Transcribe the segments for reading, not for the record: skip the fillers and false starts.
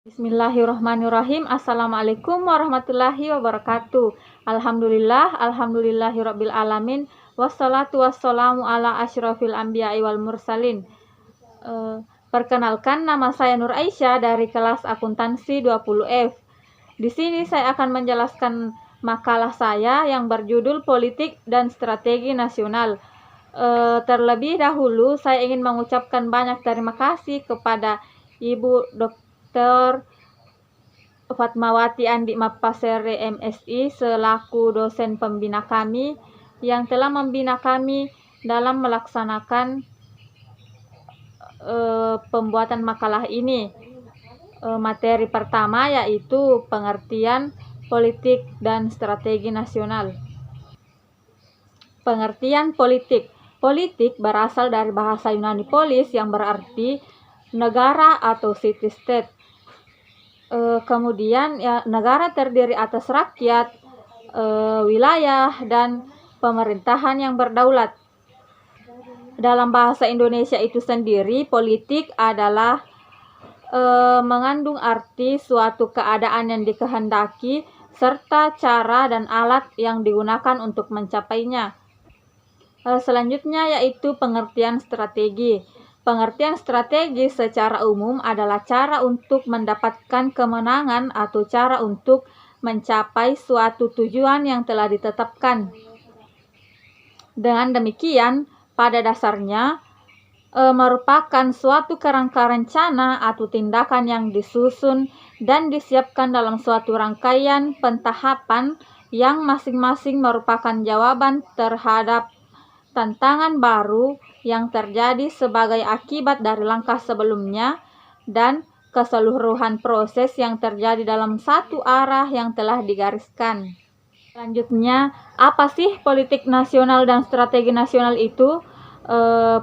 Bismillahirrahmanirrahim. Assalamualaikum warahmatullahi wabarakatuh. Alhamdulillahirabbil alamin. Wassalatu wassalamu ala asyrafil anbiya'i wal mursalin. Perkenalkan, nama saya Nur Aisyah dari kelas akuntansi 20F. Di sini saya akan menjelaskan makalah saya yang berjudul Politik dan Strategi Nasional. Terlebih dahulu saya ingin mengucapkan banyak terima kasih kepada Ibu Dr. Fatmawati Andi Mapasere MSI selaku dosen pembina kami yang telah membina kami dalam melaksanakan pembuatan makalah ini. Materi pertama yaitu pengertian politik dan strategi nasional. Pengertian politik. Politik berasal dari bahasa Yunani polis yang berarti negara atau city state. Kemudian negara terdiri atas rakyat, wilayah, dan pemerintahan yang berdaulat. Dalam bahasa Indonesia itu sendiri, politik adalah mengandung arti suatu keadaan yang dikehendaki serta cara dan alat yang digunakan untuk mencapainya. Selanjutnya yaitu pengertian strategi. Pengertian strategi secara umum adalah cara untuk mendapatkan kemenangan atau cara untuk mencapai suatu tujuan yang telah ditetapkan. Dengan demikian, pada dasarnya merupakan suatu kerangka rencana atau tindakan yang disusun dan disiapkan dalam suatu rangkaian pentahapan yang masing-masing merupakan jawaban terhadap tantangan baru yang terjadi sebagai akibat dari langkah sebelumnya dan keseluruhan proses yang terjadi dalam satu arah yang telah digariskan. Selanjutnya, apa sih politik nasional dan strategi nasional itu?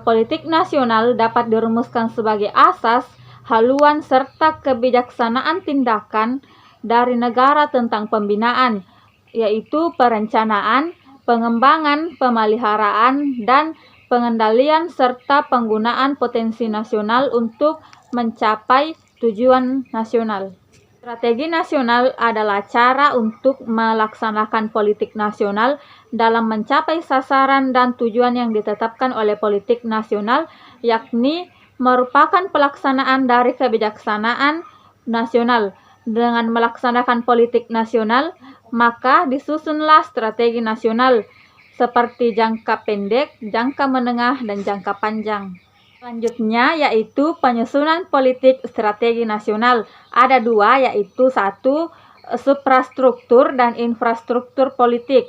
Politik nasional dapat dirumuskan sebagai asas, haluan, serta kebijaksanaan tindakan dari negara tentang pembinaan, yaitu perencanaan, pengembangan, pemeliharaan, dan pengendalian serta penggunaan potensi nasional untuk mencapai tujuan nasional. Strategi nasional adalah cara untuk melaksanakan politik nasional dalam mencapai sasaran dan tujuan yang ditetapkan oleh politik nasional, yakni merupakan pelaksanaan dari kebijaksanaan nasional. Dengan melaksanakan politik nasional, maka disusunlah strategi nasional seperti jangka pendek, jangka menengah, dan jangka panjang. Selanjutnya yaitu penyusunan politik strategi nasional. Ada dua, yaitu satu, suprastruktur dan infrastruktur politik.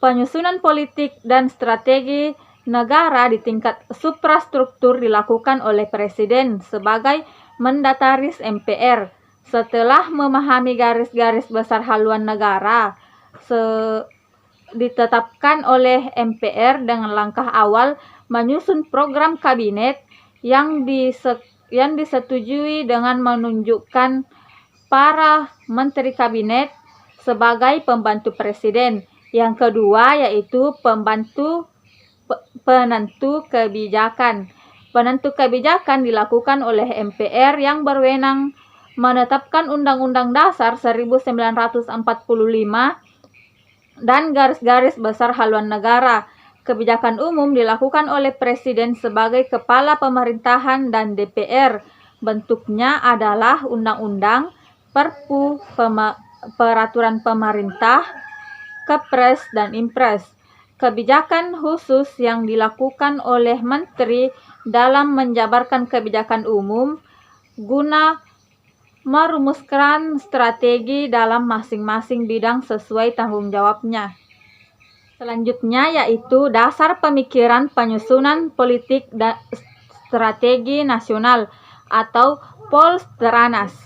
Penyusunan politik dan strategi negara di tingkat suprastruktur dilakukan oleh Presiden sebagai mandataris MPR. Setelah memahami garis-garis besar haluan negara, ditetapkan oleh MPR dengan langkah awal menyusun program kabinet yang disetujui dengan menunjukkan para menteri kabinet sebagai pembantu presiden. Yang kedua yaitu penentu kebijakan. Penentu kebijakan dilakukan oleh MPR yang berwenang menetapkan Undang-Undang Dasar 1945 dan garis-garis besar haluan negara. Kebijakan umum dilakukan oleh Presiden sebagai kepala pemerintahan dan DPR. Bentuknya adalah undang-undang, perpu, peraturan pemerintah, kepres, dan impres. Kebijakan khusus yang dilakukan oleh menteri dalam menjabarkan kebijakan umum guna merumuskan strategi dalam masing-masing bidang sesuai tanggung jawabnya. Selanjutnya yaitu dasar pemikiran penyusunan politik dan strategi nasional atau Polstranas.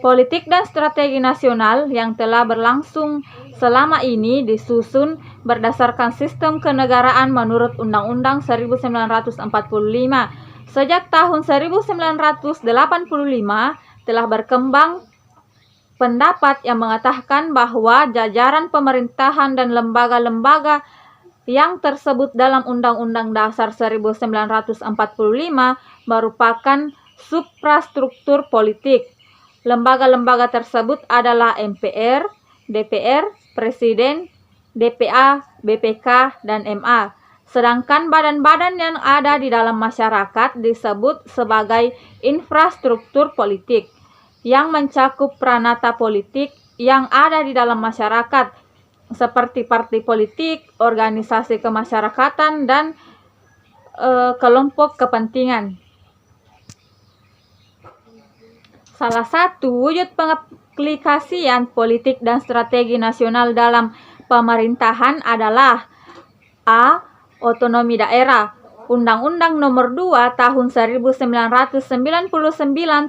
Politik dan strategi nasional yang telah berlangsung selama ini disusun berdasarkan sistem kenegaraan menurut Undang-Undang 1945. Sejak tahun 1985 telah berkembang pendapat yang mengatakan bahwa jajaran pemerintahan dan lembaga-lembaga yang tersebut dalam Undang-Undang Dasar 1945 merupakan suprastruktur politik. Lembaga-lembaga tersebut adalah MPR, DPR, Presiden, DPA, BPK, dan MA. Sedangkan badan-badan yang ada di dalam masyarakat disebut sebagai infrastruktur politik, yang mencakup peranata politik yang ada di dalam masyarakat, seperti partai politik, organisasi kemasyarakatan, dan kelompok kepentingan. Salah satu wujud pengaplikasian politik dan strategi nasional dalam pemerintahan adalah A. Otonomi daerah. Undang-Undang Nomor 2 Tahun 1999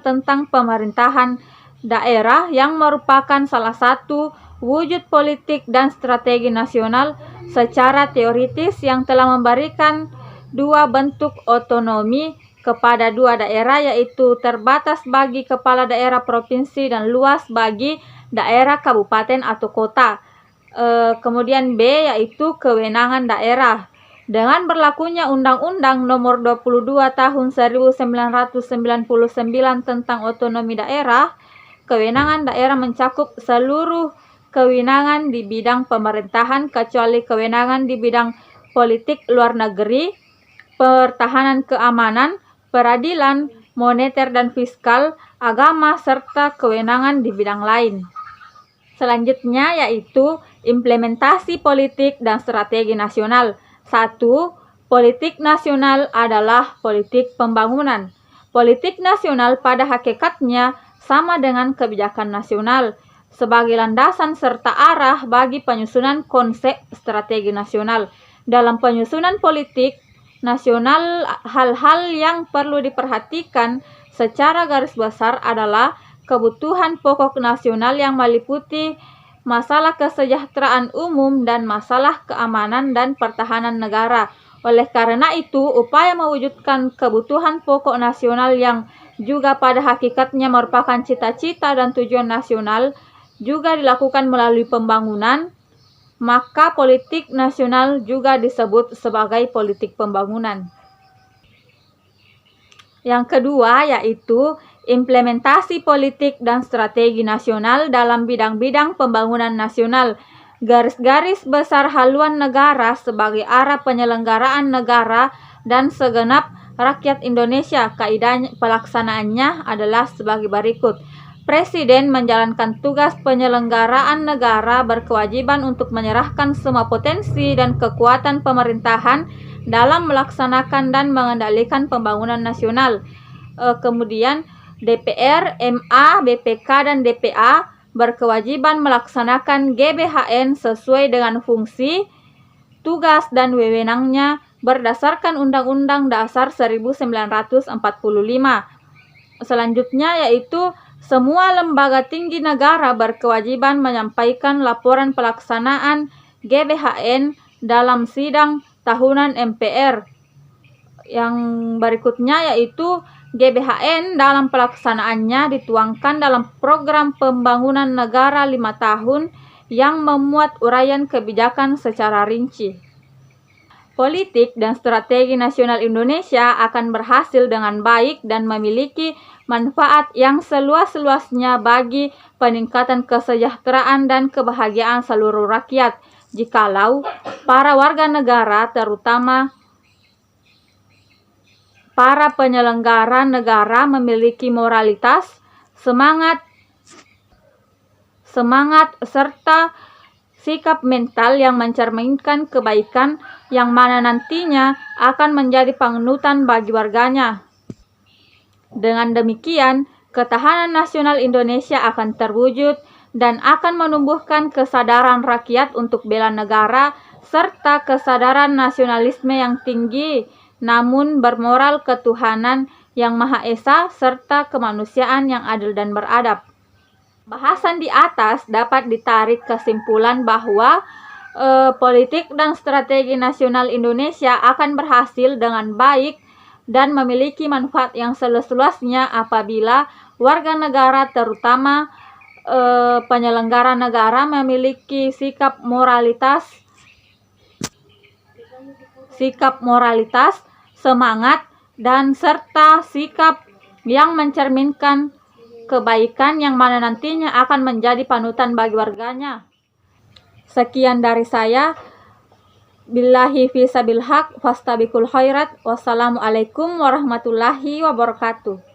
tentang pemerintahan daerah yang merupakan salah satu wujud politik dan strategi nasional secara teoritis yang telah memberikan dua bentuk otonomi kepada dua daerah, yaitu terbatas bagi kepala daerah provinsi dan luas bagi daerah kabupaten atau kota. Kemudian B, yaitu kewenangan daerah. Dengan berlakunya Undang-Undang Nomor 22 Tahun 1999 tentang otonomi daerah, kewenangan daerah mencakup seluruh kewenangan di bidang pemerintahan kecuali kewenangan di bidang politik luar negeri, pertahanan keamanan, peradilan, moneter dan fiskal, agama, serta kewenangan di bidang lain. Selanjutnya yaitu implementasi politik dan strategi nasional. 1. Politik nasional adalah politik pembangunan. Politik nasional pada hakikatnya sama dengan kebijakan nasional sebagai landasan serta arah bagi penyusunan konsep strategi nasional. Dalam penyusunan politik nasional, hal-hal yang perlu diperhatikan secara garis besar adalah kebutuhan pokok nasional yang meliputi masalah kesejahteraan umum dan masalah keamanan dan pertahanan negara. Oleh karena itu, upaya mewujudkan kebutuhan pokok nasional yang juga pada hakikatnya merupakan cita-cita dan tujuan nasional juga dilakukan melalui pembangunan. Maka politik nasional juga disebut sebagai politik pembangunan. Yang kedua yaitu implementasi politik dan strategi nasional dalam bidang-bidang pembangunan nasional. Garis-garis besar haluan negara sebagai arah penyelenggaraan negara dan segenap rakyat Indonesia. Kaidah pelaksanaannya adalah sebagai berikut. Presiden menjalankan tugas penyelenggaraan negara berkewajiban untuk menyerahkan semua potensi dan kekuatan pemerintahan dalam melaksanakan dan mengendalikan pembangunan nasional. Kemudian DPR, MA, BPK, dan DPA berkewajiban melaksanakan GBHN sesuai dengan fungsi, tugas, dan wewenangnya berdasarkan Undang-Undang Dasar 1945. Selanjutnya yaitu semua lembaga tinggi negara berkewajiban menyampaikan laporan pelaksanaan GBHN dalam sidang tahunan MPR. Yang berikutnya yaitu GBHN dalam pelaksanaannya dituangkan dalam program pembangunan negara 5 tahun yang memuat uraian kebijakan secara rinci. Politik dan strategi nasional Indonesia akan berhasil dengan baik dan memiliki manfaat yang seluas-luasnya bagi peningkatan kesejahteraan dan kebahagiaan seluruh rakyat jikalau para warga negara, terutama para penyelenggara negara, memiliki moralitas, semangat serta sikap mental yang mencerminkan kebaikan yang mana nantinya akan menjadi panutan bagi warganya. Dengan demikian, ketahanan nasional Indonesia akan terwujud dan akan menumbuhkan kesadaran rakyat untuk bela negara serta kesadaran nasionalisme yang tinggi, namun bermoral ketuhanan yang Maha Esa serta kemanusiaan yang adil dan beradab. Bahasan di atas dapat ditarik kesimpulan bahwa politik dan strategi nasional Indonesia akan berhasil dengan baik dan memiliki manfaat yang seluas-luasnya apabila warga negara, terutama penyelenggara negara, memiliki sikap moralitas, semangat, dan serta sikap yang mencerminkan kebaikan yang mana nantinya akan menjadi panutan bagi warganya. Sekian dari saya. Billahi fi sabil haq fastabiqul khairat. Wassalamualaikum warahmatullahi wabarakatuh.